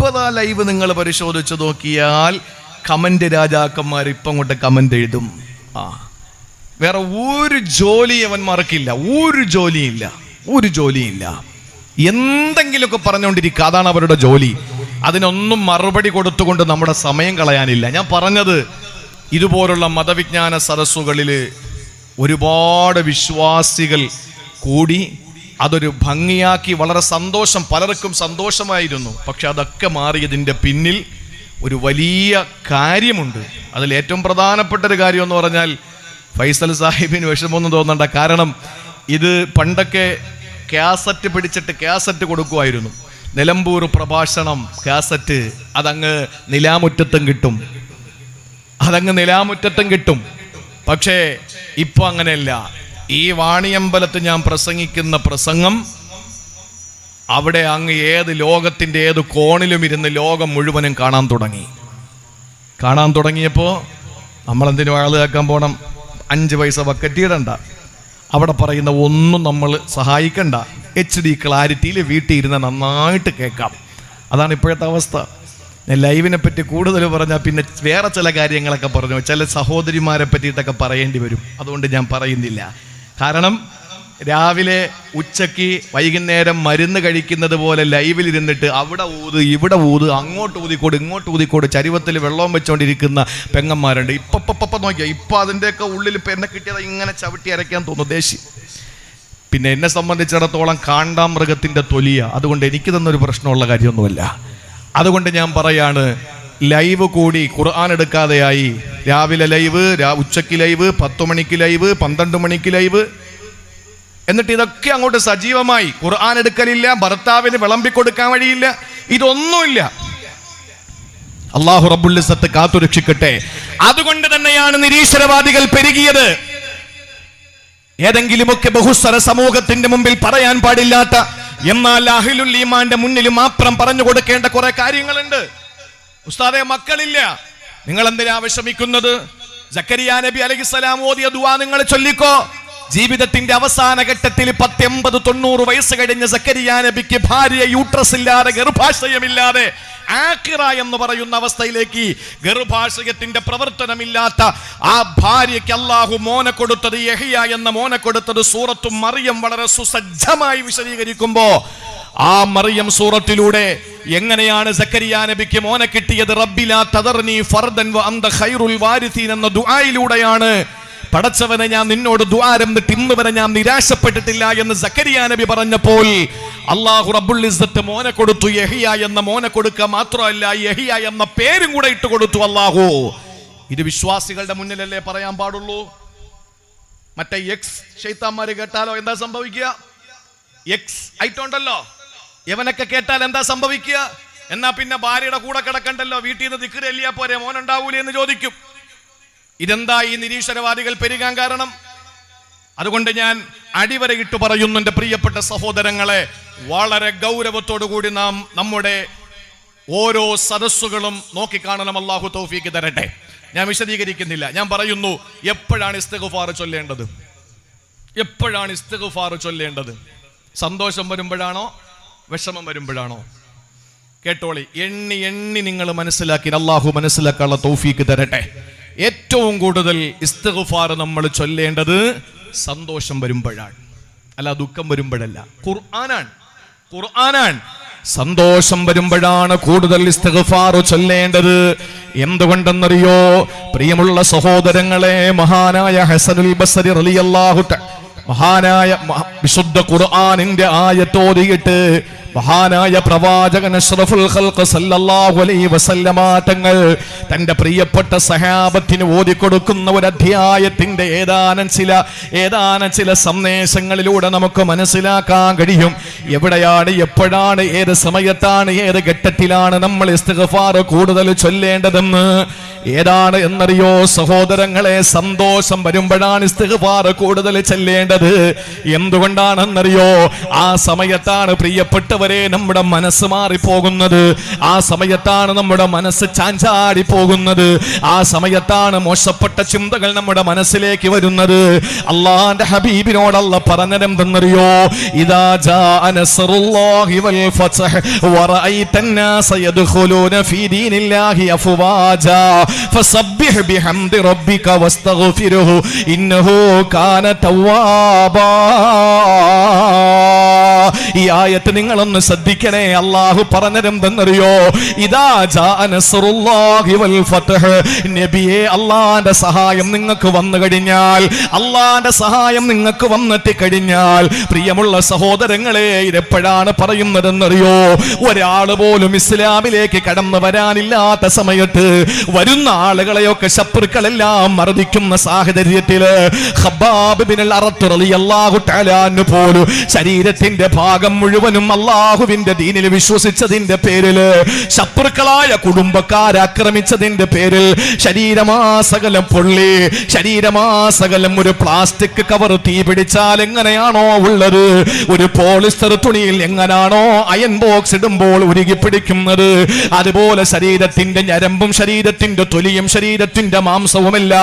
ഇപ്പതാ ലൈവ് നിങ്ങൾ പരിശോധിച്ച് നോക്കിയാൽ കമന്റ് രാജാക്കന്മാർ ഇപ്പം അങ്ങോട്ട് കമന്റ് എഴുതും. വേറെ ഒരു ജോലി അവന്മാർക്കില്ല, ഒരു ജോലിയില്ല. എന്തെങ്കിലുമൊക്കെ പറഞ്ഞുകൊണ്ടിരിക്കുക, അതാണ് അവരുടെ ജോലി. അതിനൊന്നും മറുപടി കൊടുത്തുകൊണ്ട് നമ്മുടെ സമയം കളയാനില്ല. ഞാൻ പറഞ്ഞത്, ഇതുപോലുള്ള മതവിജ്ഞാന സദസ്സുകളിൽ ഒരുപാട് വിശ്വാസികൾ കൂടി അതൊരു ഭംഗിയാക്കി, വളരെ സന്തോഷം, പലർക്കും സന്തോഷമായിരുന്നു. പക്ഷെ അതൊക്കെ മാറിയതിൻ്റെ പിന്നിൽ ഒരു വലിയ കാര്യമുണ്ട്. അതിൽ ഏറ്റവും പ്രധാനപ്പെട്ട ഒരു കാര്യം എന്ന് പറഞ്ഞാൽ, ഫൈസൽ സാഹിബിന് വിഷമമൊന്നും തോന്നണ്ട. കാരണം ഇത് പണ്ടൊക്കെ കാസറ്റ് പിടിച്ചിട്ട് കാസറ്റ് കൊടുക്കുമായിരുന്നു. നിലമ്പൂർ പ്രഭാഷണം കാസറ്റ്, അതങ്ങ് നിലാമുറ്റത്തും കിട്ടും. പക്ഷേ ഇപ്പൊ അങ്ങനെയല്ല. ഈ വാണിയമ്പലത്ത് ഞാൻ പ്രസംഗിക്കുന്ന പ്രസംഗം അവിടെ അങ്ങ് ലോകത്തിന്റെ ഏത് കോണിലും ഇരുന്ന് ലോകം മുഴുവനും കാണാൻ തുടങ്ങിയപ്പോൾ നമ്മളെന്തിനു ആള് കേൾക്കാൻ പോണം? 5 പൈസ ബക്കറ്റിയിടണ്ട, അവിടെ പറയുന്ന ഒന്നും നമ്മൾ സഹായിക്കണ്ട. HD ക്ലാരിറ്റിയിൽ വീട്ടിൽ ഇരുന്ന് നന്നായിട്ട് കേൾക്കാം. അതാണ് ഇപ്പോഴത്തെ അവസ്ഥ. ഞാൻ ലൈവിനെ പറ്റി കൂടുതൽ പറഞ്ഞാൽ പിന്നെ വേറെ ചില കാര്യങ്ങളൊക്കെ പറഞ്ഞു, ചില സഹോദരിമാരെ പറ്റിയിട്ടൊക്കെ പറയേണ്ടി വരും. അതുകൊണ്ട് ഞാൻ പറയുന്നില്ല. കാരണം രാവിലെ ഉച്ചയ്ക്ക് വൈകുന്നേരം മരുന്ന് കഴിക്കുന്നത് പോലെ ലൈവിലിരുന്നിട്ട് അവിടെ ഊത് ഇവിടെ ഊത്, അങ്ങോട്ട് ഊതിക്കോട് ചരിവത്തിൽ വെള്ളവും വെച്ചോണ്ടിരിക്കുന്ന പെങ്ങന്മാരുണ്ട്. ഇപ്പം നോക്കിയാൽ ഇപ്പം അതിൻ്റെയൊക്കെ ഉള്ളിൽ ഇപ്പം എന്നെ കിട്ടിയത് ഇങ്ങനെ ചവിട്ടി അരയ്ക്കാൻ തോന്നുന്നു ദേഷ്യം. പിന്നെ എന്നെ സംബന്ധിച്ചിടത്തോളം കാണ്ടാമൃഗത്തിൻ്റെ തൊലിയ. അതുകൊണ്ട് എനിക്ക് തന്നൊരു പ്രശ്നമുള്ള കാര്യമൊന്നുമല്ല. അതുകൊണ്ട് ഞാൻ പറയാണ്, ലൈവ് കൂടി ഖുർആൻ എടുക്കാതെയായി. രാവിലെ ലൈവ്, ഉച്ചയ്ക്ക് ലൈവ്, 10 മണിക്ക് ലൈവ്, 12 മണിക്ക് ലൈവ്. എന്നിട്ട് ഇതൊക്കെ അങ്ങോട്ട് സജീവമായി. ഖുർആൻ എടുക്കലില്ല, ഭർത്താവിന് വിളമ്പിക്കൊടുക്കാൻ വഴിയില്ല, ഇതൊന്നുമില്ല. അല്ലാഹു റബ്ബുൽ ഇസ്സത്ത് കാത്തുരക്ഷിക്കട്ടെ. അതുകൊണ്ട് തന്നെയാണ് നിരീശ്വരവാദികൾ പെരുകിയത്. ഏതെങ്കിലുമൊക്കെ ബഹുസ്വര സമൂഹത്തിന്റെ മുമ്പിൽ പറയാൻ പാടില്ലാത്ത, എന്നാൽ അഹ്ലുൽ ഈമാന്റെ മുന്നിൽ മാത്രം പറഞ്ഞു കൊടുക്കേണ്ട കുറെ കാര്യങ്ങളുണ്ട്. ഉസ്താദെ, മക്കളില്ല, നിങ്ങൾ എന്തിനാ വിഷമിക്കുന്നത്? സക്കരിയ നബി അലൈഹിസ്സലാം ഓതിയ ദുആ നിങ്ങൾ ചൊല്ലിക്കോ. ജീവിതത്തിന്റെ അവസാന ഘട്ടത്തിൽ 80-90 വയസ്സ് കഴിഞ്ഞ സക്കരിയ നബിക്ക് ഭാര്യ യൂട്രസ് ഇല്ലാതെ, ഗർഭാശയമില്ലാതെ, ആഖിറ എന്ന് പറയുന്ന അവസ്ഥയിലേക്ക്, ഗർഭാശയത്തിന്റെ പ്രവർത്തനമില്ലാത്ത ആ ഭാര്യയ്ക്ക് അല്ലാഹു മോനെ കൊടുത്തത്, യഹ്യ എന്ന മോനെ കൊടുത്തത് സൂറത്തു മറിയം വളരെ സുസജ്ജമായി വിശദീകരിക്കുമ്പോ, ആ മറിയം സൂറത്തിലൂടെ എങ്ങനെയാണ് സക്കരിയ നബിക്ക് മോനെ കിട്ടിയത്? റബ്ബിലാ തദർനി ഫർദൻ വ അന്ത ഖൈറുൽ വാരിസീൻ എന്ന ദുആയിലൂടെയാണ്. പടച്ചവനെ, ഞാൻ നിന്നോട് ദുആരംഭിട്ട് ഇന്ന് വരെ ഞാൻ നിരാശപ്പെട്ടിട്ടില്ല എന്ന് സക്കരിയ നബി പറഞ്ഞപ്പോൾ അല്ലാഹു റബ്ബുൽ ഇസ്സത്ത് മോനെ കൊടുത്തു. യഹ്യ എന്ന മോനെ കൊടുക്കുക മാത്രമല്ല, യഹ്യ എന്ന പേരും കൂടെ ഇട്ട് കൊടുത്തു അല്ലാഹു. ഇത് വിശ്വാസികളുടെ മുന്നിലല്ലേ പറയാൻ പാടുള്ളൂ. മറ്റേ എക്സ് ശൈത്താന്മാര് കേട്ടാലോ എന്താ സംഭവിക്കുക? എക്സ് ഐറ്റുണ്ടല്ലോ, ഇവനൊക്കെ കേട്ടാൽ എന്താ സംഭവിക്കുക? എന്നാ പിന്നെ ഭാര്യയുടെ കൂടെ കിടക്കണ്ടല്ലോ, വീട്ടിൽ നിന്ന് ദിക്ർ ചൊല്ലിയാ പോരെ, മോനുണ്ടാവൂലേ എന്ന് ചോദിക്കും. ഇതെന്താ ഈ നിരീശ്വരവാദികൾ പെരുകാൻ കാരണം? അതുകൊണ്ട് ഞാൻ അടിവരയിട്ട് പറയുന്നു, എൻ്റെ പ്രിയപ്പെട്ട സഹോദരങ്ങളെ, വളരെ ഗൗരവത്തോടു കൂടി നാം നമ്മുടെ ഓരോ സദസ്സുകളും നോക്കിക്കാണണം. അല്ലാഹു തൗഫീഖ് തരട്ടെ. ഞാൻ വിശദീകരിക്കുന്നില്ല. ഞാൻ പറയുന്നു, എപ്പോഴാണ് ഇസ്തിഗ്ഫാർ ചൊല്ലേണ്ടത്? സന്തോഷം വരുമ്പോഴാണോ വിഷമം വരുമ്പോഴാണോ? കേട്ടോളി, എണ്ണി നിങ്ങൾ മനസ്സിലാക്കി, അല്ലാഹു മനസ്സിലാക്കാനുള്ള തൗഫീഖ് തരട്ടെ. ഏറ്റവും കൂടുതൽ ഇസ്തിഗ്ഫാർ നമ്മൾ ചൊല്ലേണ്ടത് സന്തോഷം വരുമ്പോഴാണ്, അല്ല ദുഃഖം വരുമ്പോഴല്ല. ഖുർആനാണ്. സന്തോഷം വരുമ്പോഴാണ് കൂടുതൽ ഇസ്തിഗ്ഫാർ ചൊല്ലേണ്ടത്. എന്തുകൊണ്ടെന്നറിയോ പ്രിയമുള്ള സഹോദരങ്ങളെ? മഹാനായ ഹസനുൽ ബസ്രി റളിയല്ലാഹു തആല, മഹാനായ വിശുദ്ധ ഖുർആനിന്റെ ആയത്തോതിയിട്ട് മഹാനായ പ്രവാചകൻ അഷ്റഫുൽ ഖൽഖ് സല്ലല്ലാഹു അലൈഹി വസല്ലമ തങ്ങൾ തന്റെ പ്രിയപ്പെട്ട സഹാബത്തിന് ഓതിക്കൊടുക്കുന്ന ഒരു അധ്യായത്തിന്റെ ഏതാനും ചില സന്ദേശങ്ങളിലൂടെ നമുക്ക് മനസ്സിലാക്കാൻ കഴിയും എവിടെയാണ്, എപ്പോഴാണ്, ഏത് സമയത്താണ്, ഏത് ഘട്ടത്തിലാണ് നമ്മൾ ഇസ്തിഗ്ഫാർ കൂടുതൽ ചൊല്ലേണ്ടതെന്ന്. ഏതാണ് എന്നറിയോ സഹോദരങ്ങളെ? സന്തോഷം വരുമ്പോഴാണ് ഇസ്തിഗ്ഫാർ കൂടുതൽ ചൊല്ലേണ്ടത്. എന്തുകൊണ്ടാണെന്നറിയോ? ആ സമയത്താണ് പ്രിയപ്പെട്ടവർ പ്രിയമുള്ളവരെ, നമ്മുടെ മനസ്സ് മാറിപ്പോകുന്നത്. ആ സമയത്താണ് നമ്മുടെ മനസ്സ് ചാഞ്ചാടി പോകുന്നത്. ആ സമയത്താണ് മോശപ്പെട്ട ചിന്തകൾ നമ്മുടെ മനസ്സിലേക്ക് വരുന്നത്. അള്ളാന്റെ ഹബീബിനോട് അല്ലാഹ് പറഞ്ഞതെന്തെന്നറിയോ? ഇദാ ജാഅ നസ്റുല്ലാഹി വൽ ഫത്ഹ് വറഅയ്ത الناس يدخلون في دين الله أفواجا فسبح بحمد ربك واستغفره إنه كان توابا. ഈ ആയത്ത് നിങ്ങളൊന്ന് ശ്രദ്ധിക്കണേ. അല്ലാഹു പറഞ്ഞതെന്തെന്നറിയോ? ഇദാ ജാഅ നസ്റുല്ലാഹി വൽ ഫത്ഹ്, നബിയേ, അല്ലാഹുവിന്റെ സഹായം നിങ്ങൾക്ക് വന്നു കഴിഞ്ഞാൽ, അല്ലാഹുവിന്റെ സഹായം നിങ്ങൾക്ക് വന്നെത്തി കഴിഞ്ഞാൽ, പ്രിയമുള്ള സഹോദരങ്ങളെ, ഇതെപ്പോഴാണ് പറയുന്നതെന്നറിയോ? ഒരാൾ പോലും ഇസ്ലാമിലേക്ക് കടന്നു വരാനില്ലാത്ത സമയത്ത് വരുന്ന ആളുകളെയൊക്കെ ശത്രുക്കളെല്ലാം മർദ്ദിക്കുന്ന സാഹചര്യത്തിൽ ഖബ്ബാബ് ബിൻ അൽ-അറത്ത് റളിയല്ലാഹു തആല അൻഹു പോലും ശരീരത്തിന്റെ ഭാഗം മുഴുവനും അല്ലാഹുവിന്റെ ദീനിൽ വിശ്വസിച്ചതിന്റെ പേരിൽ, ശത്രുക്കളായ കുടുംബക്കാരെ ആക്രമിച്ചതിന്റെ പേരിൽ ശരീരമാസകലം പൊള്ളി, ശരീരമാസകലം ഒരു പ്ലാസ്റ്റിക് കവർ തീ പിടിച്ചാൽ എങ്ങനെയാണോ ഉള്ളത്, ഒരു പോളിസ്റ്റർ തുണിയിൽ എങ്ങനാണോ അയൺ ബോക്സ് ഇടുമ്പോൾ ഉരുകി പിടിക്കുന്നത്, അതുപോലെ ശരീരത്തിന്റെ ഞരമ്പും ശരീരത്തിന്റെ തൊലിയും ശരീരത്തിന്റെ മാംസവുമല്ല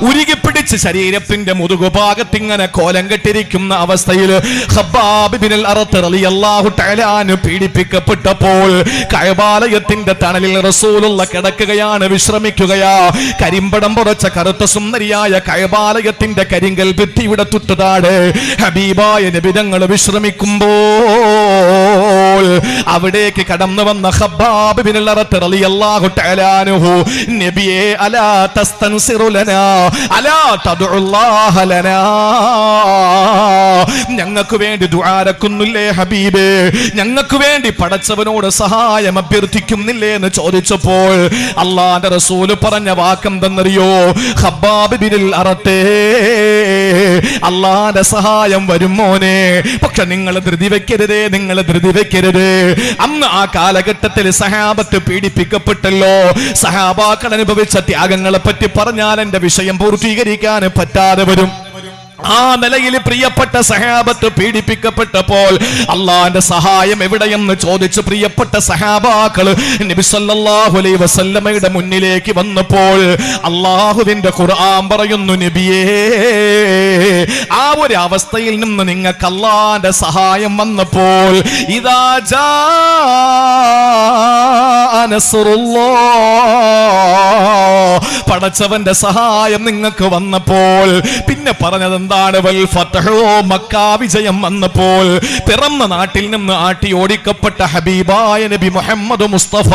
ഉരുകിപ്പിടിച്ച് ശരീരത്തിന്റെ മുതുകുഭാഗത്ത് ഇങ്ങനെ കോലം കെട്ടിരിക്കുന്ന അവസ്ഥയിൽ ഖബ്ബാബ് ബിൻ അൽ-അറത്ത് റളിയല്ലാഹു തആല അൻഹു പീഡിപ്പിക്കപ്പെട്ടപ്പോൾ കഅബാലയത്തിന്റെ തണലിൽ റസൂലുള്ളാഹി കിടക്കുകയാണ്, വിശ്രമിക്കുകയാ. കരിമ്പടം പുറച്ച കറുത്ത സുന്ദരിയായ കഅബാലയത്തിന്റെ കരിങ്കൽ ഭിത്തിയുടെ തൊട്ടുതാഴെ ഹബീബായ നബി തങ്ങൾ വിശ്രമിക്കുമ്പോൾ അവിടേക്ക് കടന്നു വന്ന ഖബ്ബാബ് ബിൻ അൽ-അറത്ത് റളിയല്ലാഹു തആല അൻഹു, നബിയേ, അലാ തസ്തൻസിറു ലനാ അലാ തദ്ഉല്ലാഹ ലനാ, ഞങ്ങൾക്ക് വേണ്ടി ദുആരക്കുന്നില്ലേ ഹബീബേ, ഞങ്ങൾക്ക് വേണ്ടി പടച്ചവനോട് സഹായം അഭ്യർത്ഥിക്കുന്നില്ലേ എന്ന് ചോദിച്ചപ്പോൾ അല്ലാഹുവിന്റെ റസൂല് പറഞ്ഞ വാക്കെന്തെന്നറിയോ? ഖബ്ബാബ് ബിൻ അൽ-അറത്ത്, അല്ലാഹുവിന്റെ സഹായം വരും മോനെ, പക്ഷെ നിങ്ങൾ ധൃതി വെക്കരുതേ, നിങ്ങൾ ധൃതി വെക്കരുത്. അന്ന് ആ കാലഘട്ടത്തിൽ സഹാബത്ത് പീഡിപ്പിക്കപ്പെട്ടല്ലോ. സഹാബാക്കൾ അനുഭവിച്ച ത്യാഗങ്ങളെ പറ്റി പറഞ്ഞാൽ എന്റെ വിഷയം പൂർത്തീകരിക്കാൻ പറ്റാതെ വരും. ആ നിലയിൽ പ്രിയപ്പെട്ട സഹാബത്ത് പീഡിപ്പിക്കപ്പെട്ടപ്പോൾ അള്ളാന്റെ സഹായം എവിടെയെന്ന് ചോദിച്ച് പ്രിയപ്പെട്ട സഹാബാക്കൾ നബി സല്ലല്ലാഹു അലൈഹി വസല്ലമയുടെ മുന്നിലേക്ക് വന്നപ്പോൾ അള്ളാഹുവിന്റെ ഖുർആൻ പറയുന്നു, നബിയേ, ആ ഒരു അവസ്ഥയിൽ നിന്ന് നിങ്ങൾക്ക് അള്ളാന്റെ സഹായം വന്നപ്പോൾ ഇദാ ജാഅ നസ്റുല്ലാഹ്, പടച്ചവന്റെ സഹായം നിങ്ങൾക്ക് വന്നപ്പോൾ പിന്നെ പറഞ്ഞത് എന്താണ്? വൽ ഫത്ഹു, മക്കാ വിജയം വന്നപ്പോൾ പിറന്ന നാട്ടിൽ നിന്ന് ആട്ടി ഓടിക്കപ്പെട്ട ഹബീബായ നബി മുഹമ്മദ് മുസ്തഫ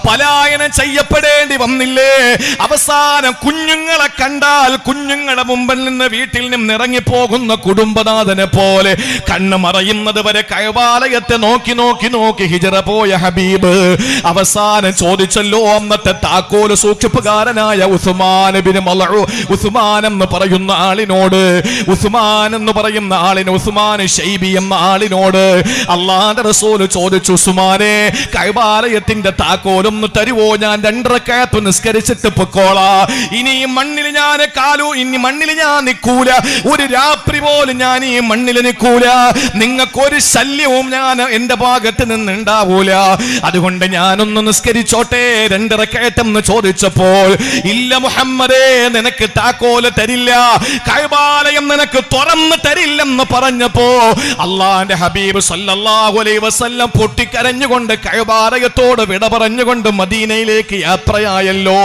പലായനം ചെയ്യപ്പെടേണ്ടി വന്നില്ലേ? അവസാനം കുഞ്ഞുങ്ങളെ കണ്ടാൽ കുഞ്ഞുങ്ങളുടെ മുമ്പിൽ നിന്ന് വീട്ടിൽ നിന്ന് ഇറങ്ങിപ്പോകുന്ന കുടുംബനാഥനെ പോലെ കണ്ണ് മറയുന്നത് വരെ കഅബാലയത്തെ നോക്കി നോക്കി നോക്കി ഹിജറ പോയ ഹബീബ് അവസാനം ചോദിച്ചല്ലോ അന്നത്തെ താക്കോല് സൂക്ഷിപ്പുകാരനായ ഉസ്മാൻ ബിൻ മൽഊൻ, ഉസ്മാൻ എന്ന് പറയുന്ന ആളിനോട്, ഉസ്മാൻ എന്ന് പറയുന്ന ആളിന്, ഉസ്മാൻ ശൈബി എന്ന ആളിനോട് അല്ലാഹുവിന്റെ റസൂൽ ചോദിച്ചു, ഉസ്മാനെ, കഅബാലയത്തിന്റെ താക്കോലൊന്ന് തരുവോ? ഞാൻ 2 റക്അത്ത് നിസ്കരിച്ചിട്ട് പൊക്കോളാ. ഇനി ഈ മണ്ണിൽ ഞാൻ ഇനി മണ്ണിൽ ഞാൻ നിൽക്കൂല, ഒരു രാത്രി പോലും ഞാൻ ഈ മണ്ണിൽ നിൽക്കൂല, നിങ്ങൾക്കൊരു ശല്യവും ഞാൻ എന്റെ ഭാഗത്ത് നിന്ന് ഉണ്ടാവൂല, അതുകൊണ്ട് ഞാനൊന്ന് നിസ്കരിച്ചോട്ടെ 2 റക്അത്ത് എന്ന് ചോദിച്ചപ്പോൾ, ഇല്ല മുഹമ്മദേ, നിനക്ക് താക്കോല് തരില്ല, കഅബാലയം നിനക്ക് തുറന്നു തരില്ലെന്ന് പറഞ്ഞപ്പോ അള്ളാന്റെ ഹബീബ് സല്ലല്ലാഹു അലൈഹി വസല്ലം പൊട്ടിക്കരഞ്ഞുകൊണ്ട് കഅബാലയത്തോട് വിട പറഞ്ഞുകൊണ്ട് മദീനയിലേക്ക് യാത്രയായല്ലോ.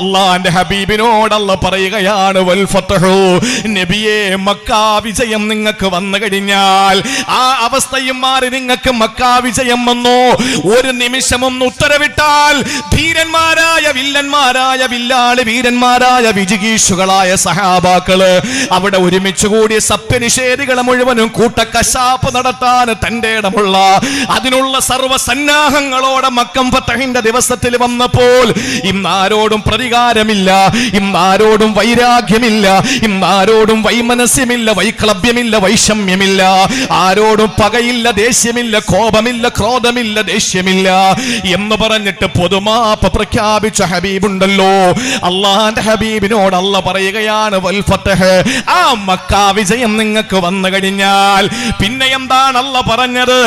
അള്ളാന്റെ ഹബീബിനോട് അല്ലാഹ് പറയുകയാണ്, വൽ ഫത്ഹു, നബിയേ, മക്കാ വിജയം നിങ്ങൾക്ക് വന്നു കഴിഞ്ഞാൽ, ആ അവസ്ഥയും മാറി നിങ്ങൾക്ക് മക്കാ വിജയം വന്നു, ഒരു നിമിഷം ഒന്ന് ഉത്തരവിട്ടാൽ ധീരന്മാരായ വില്ലന്മാരായ വില്ലാളി വീരന്മാരായ വിജിഗീഷുകളായ സഹാബാക്കള് അവിടെ ഒരുമിച്ച് കൂടിയ സത്യനിഷേധികളെ മുഴുവനും കൂട്ടക്കശാപ്പ് നടത്താൻ തന്റെ ഇടമുള്ള അതിനുള്ള സർവ്വസന്നാഹങ്ങളോടെ മക്കം ഫതഹിന്റെ ദിവസത്തിൽ വന്നപ്പോൾ ഇന്നാരോടും പ്രതികാരമില്ല, ഇന്നാരോടും വൈരാഗ്യമില്ല, ഇന്നാരോടും വൈമനസ്യമില്ല, വൈക്ലഭ്യമില്ല, വൈഷമ്യമില്ല, ആരോടും പകയില്ല, ദേഷ്യമില്ല, കോപമില്ല, ക്രോധമില്ല, ദേഷ്യമില്ല എന്ന് പറഞ്ഞിട്ട് പൊതുമാപ്പ് പ്രഖ്യാപിച്ച ഹബീബുണ്ടല്ലോ. അള്ളാന്റെ ഹബീബിനോട് അല്ല പറയുകയാണ് വൽ ഫത്ഹ്, ആ മക്ക വിജയം നിങ്ങൾക്ക് വന്നു കഴിഞ്ഞാൽ പിന്നെ എന്താണ് അല്ല പറഞ്ഞത്?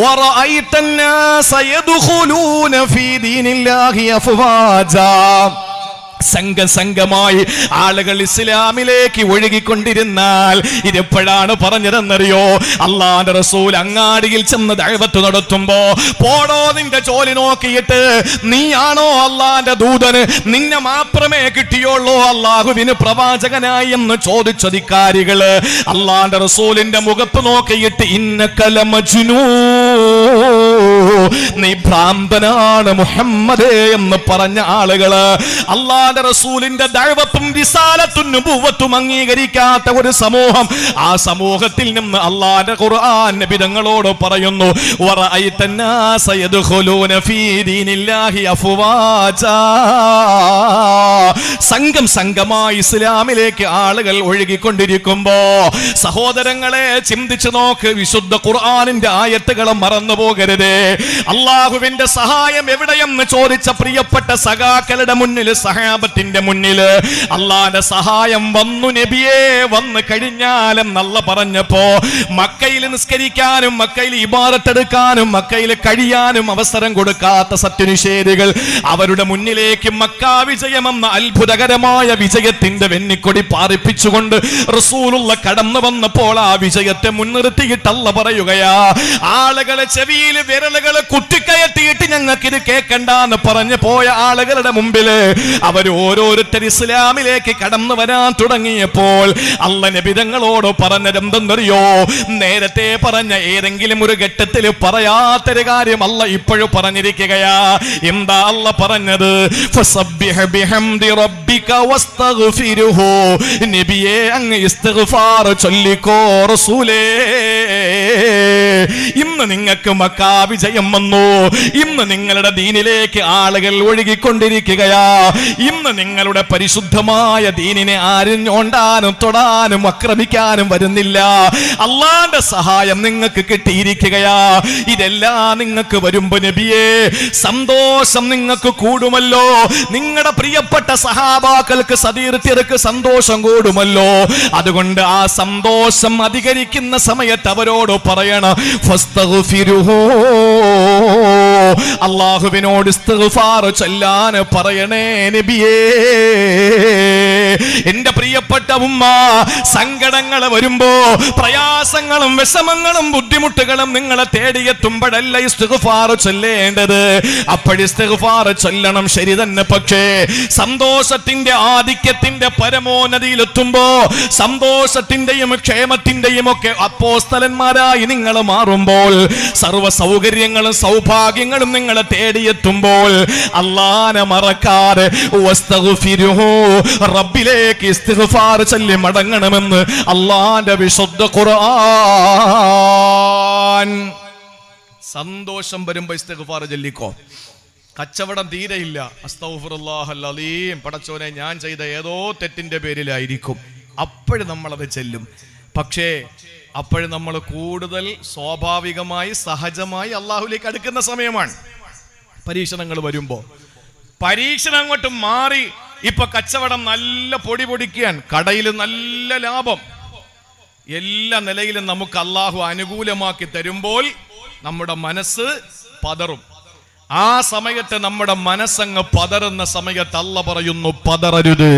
വറഅയ്തന്നാസ യദ്ഖുലൂന ഫീ ദീനില്ലാഹി അഫ്വാജാ, സംഘമായി ആളുകൾ ഇസ്ലാമിലേക്ക് ഒഴുകിക്കൊണ്ടിരുന്നാൽ ഇതെപ്പോഴാണ് പറഞ്ഞതെന്നറിയോ? അള്ളാന്റെ റസൂൽ അങ്ങാടിയിൽ ചെന്ന് ദഅവത്ത് നടത്തുമ്പോ, പോടോ നിന്റെ ജോലി നോക്കിയിട്ട്, നീയാണോ അള്ളാന്റെ ദൂതന്? നിന്നെ മാത്രമേ കിട്ടിയുള്ളൂ അള്ളാഹുവിന് പ്രവാചകനായി എന്ന് ചോദിച്ചധികാരികള് അള്ളാന്റെ റസൂലിന്റെ മുഖത്ത് നോക്കിയിട്ട് ഇന്നക ലമജ്നൂൻ, നീ ഭ്രാന്തനാണ് മുഹമ്മദേ എന്ന് പറഞ്ഞ ആളുകള് അള്ളാന്റെ റസൂലിന്റെ ദഅവത്തും റിസാലത്തും നുബുവത്തും അംഗീകരിക്കാത്ത ഒരു സമൂഹം, ആ സമൂഹത്തിൽ നിന്ന് അള്ളാന്റെ ഖുർആൻ നബി തങ്ങളോട് പറയുന്നു വറഅയ്തന്നാസ യദ്ഖുലൂന ഫീ ദീനില്ലാഹി അഫ്വാജാ, സംഘമായി ഇസ്ലാമിലേക്ക് ആളുകൾ ഒഴുകിക്കൊണ്ടിരിക്കുമ്പോ സഹോദരങ്ങളെ ചിന്തിച്ചു നോക്ക്. വിശുദ്ധ ഖുർആനിന്റെ ആയത്തുകൾ മറന്നു പോകരുത്. അള്ളാഹുവിന്റെ സഹായം എവിടെയെന്ന് ചോദിച്ച പ്രിയപ്പെട്ട സഖാക്കളുടെ മുന്നിൽ, സഹാബത്തിന്റെ മുന്നിൽ അള്ളാന്റെ സഹായം വന്നു നബിയേ, വന്നു കഴിഞ്ഞാലെന്നല്ല പറഞ്ഞപ്പോ മക്കയിൽ നിസ്കരിക്കാനും മക്കയിൽ ഇബാദത്ത് എടുക്കാനും മക്കയിൽ കഴിയാനും അവസരം കൊടുക്കാത്ത സത്യനിഷേധികൾ അവരുടെ മുന്നിലേക്ക് മക്ക വിജയമെന്ന അത്ഭുതകരമായ വിജയത്തിന്റെ വെന്നിക്കൊടി പാറിപ്പിച്ചുകൊണ്ട് റസൂലുള്ള കടന്നു വന്നപ്പോൾ ആ വിജയത്തെ മുൻനിർത്തിയിട്ടല്ല പറയുകയാ, ആളുകളെ ചെവിയിൽ വിരലുകൾ കുത്തിക്കയറ്റിയിട്ട് ഞങ്ങൾക്ക് ഇത് കേൾക്കണ്ടെന്ന് പറഞ്ഞു പോയ ആളുകളുടെ മുമ്പില് അവർ ഓരോരുത്തർ ഇസ്ലാമിലേക്ക് കടന്നു വരാൻ തുടങ്ങിയപ്പോൾ അല്ല നബി തങ്ങളോട് പറഞ്ഞതെന്തെന്നറിയോ? നേരത്തെ പറഞ്ഞ ഏതെങ്കിലും ഒരു ഘട്ടത്തിൽ പറയാത്തൊരു കാര്യം അല്ല ഇപ്പോഴും പറഞ്ഞിരിക്കുകയാ. എന്താ അല്ല പറഞ്ഞത്? ഫസബ്ബിഹ് ബിഹംദി റബ്ബിക വസ്തഗ്ഫിർഹു, നബിയേ അങ്ങ് ഇസ്തിഗ്ഫാർ ചൊല്ലിക്കോ റസൂലേ. ഇന്ന് നിങ്ങൾക്ക് മക്കാ വിജയം വന്നു, ഇന്ന് നിങ്ങളുടെ ദീനിലേക്ക് ആളുകൾ ഒഴുകിക്കൊണ്ടിരിക്കുകയാ, ഇന്ന് നിങ്ങളുടെ പരിശുദ്ധമായ ദീനിനെ ആരും ഞോണ്ടാനും തൊടാനും ആക്രമിക്കാനും വരുന്നില്ല. അള്ളാന്റെ സഹായം നിങ്ങൾക്ക് കിട്ടിയിരിക്കുകയാ. ഇതെല്ലാം നിങ്ങൾക്ക് വരുമ്പോ നബിയേ സന്തോഷം നിങ്ങൾക്ക് കൂടുമല്ലോ. നിങ്ങളുടെ പ്രിയപ്പെട്ട സഹാബാക്കൾക്ക് സതീർത്ഥ്യർക്ക് സന്തോഷം കൂടുമല്ലോ. അതുകൊണ്ട് ആ സന്തോഷം അധികരിക്കുന്ന സമയത്ത് അവരോട് പറയണം ഫസ്തഗ്ഫിറുഹു, അല്ലാഹുവിനോട് ഇസ്തിഗ്ഫാർ ചൊല്ലാൻ പറയണേ നബിയേ. എന്റെ പ്രിയപ്പെട്ട ഉമ്മ, സങ്കടങ്ങൾ വരുമ്പോ, പ്രയാസങ്ങളും വിഷമങ്ങളും ബുദ്ധിമുട്ടുകളും നിങ്ങളെ തേടിയെത്തുമ്പോഴല്ല ഇസ്തിഗ്ഫാർ ചൊല്ലേണ്ടത്. അപ്പോഴിസ്തിഗ്ഫാർ ചൊല്ലണം, ശരി തന്നെ. പക്ഷേ സന്തോഷത്തിന്റെ ആധിക്യത്തിന്റെ പരമോന്നതിയിലെത്തുമ്പോ, സന്തോഷത്തിന്റെയും ക്ഷേമത്തിന്റെയും ഒക്കെ അപ്പോസ്തലന്മാരായി നിങ്ങൾ മാറുമ്പോൾ, സർവ്വ സൗകര്യങ്ങളും സൗഭാഗ്യങ്ങളും നിങ്ങളെ തേടിയെത്തുമ്പോൾ അല്ലാഹനെ മറക്കാതെ വസ്തഗ്ഫിറുഹു, റബ്ബിലേക്ക് ഇസ്തിഗ്ഫാർ ചൊല്ലി മടങ്ങണമെന്ന് അല്ലാഹുവിന്റെ വിശുദ്ധ ഖുർആൻ. സന്തോഷം വരുമ്പോ ഇസ്തിഗ്ഫാർ ചൊല്ലിക്കോ. കച്ചവടം തീരെയില്ല, അസ്തഗ്ഫിറുല്ലാഹൽ അലീം, പടച്ചോനെ ഞാൻ ചെയ്ത ഏതോ തെറ്റിന്റെ പേരിലായിരിക്കും, അപ്പോഴും നമ്മളത് ചെല്ലും. പക്ഷേ അപ്പോഴും നമ്മൾ കൂടുതൽ സ്വാഭാവികമായി സഹജമായി അള്ളാഹുലേക്ക് അടുക്കുന്ന സമയമാണ്. പരീക്ഷണങ്ങൾ വരുമ്പോ പരീക്ഷണം അങ്ങോട്ട് മാറി, ഇപ്പൊ കച്ചവടം നല്ല പൊടിക്കാൻ, കടയിൽ നല്ല ലാഭം, എല്ലാ നിലയിലും നമുക്ക് അള്ളാഹു അനുകൂലമാക്കി തരുമ്പോൾ നമ്മുടെ മനസ്സ് പതറും. ആ സമയത്ത് നമ്മുടെ മനസ്സങ്ങ് പതറുന്ന സമയത്ത് അല്ല പറയുന്നു പതറരുത്.